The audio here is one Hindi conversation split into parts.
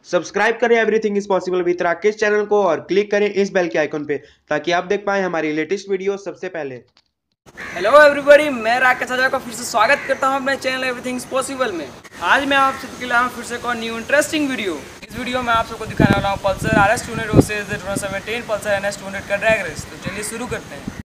सब्सक्राइब करें everything is possible with Rakesh channel को और क्लिक करें इस बेल के आइकन पे ताकि आप देख पाएं हमारी लेटेस्ट वीडियो सबसे पहले। हेलो एवरीबॉडी, मैं राकेश आजा का फिर से स्वागत करता हूं अपने चैनल एवरीथिंग इज पॉसिबल में। आज मैं आप सबके लिए फिर से एक और न्यू इंटरेस्टिंग वीडियो। इस वीडियो में आप सबको दिखाने वाला हूं Pulsar RS 200 versus 2017 Pulsar NS 200 का ड्रैग रेस। तो चलिए शुरू करते हैं।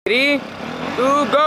Three, two, go!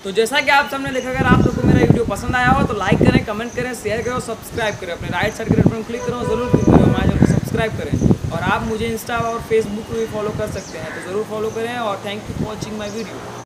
तो जैसा कि आप सबने देखा, अगर आप लोग को मेरा वीडियो पसंद आया हो तो लाइक करें, कमेंट करें, शेयर करें और सब्सक्राइब करें। अपने राइट साइड के बटन पर क्लिक करो, जरूर क्लिक करें, हमारे चैनल को सब्सक्राइब करें। और आप मुझे इंस्टा और फेसबुक पर भी फॉलो कर सकते हैं, तो ज़रूर फॉलो करें। और thank you for watching my video.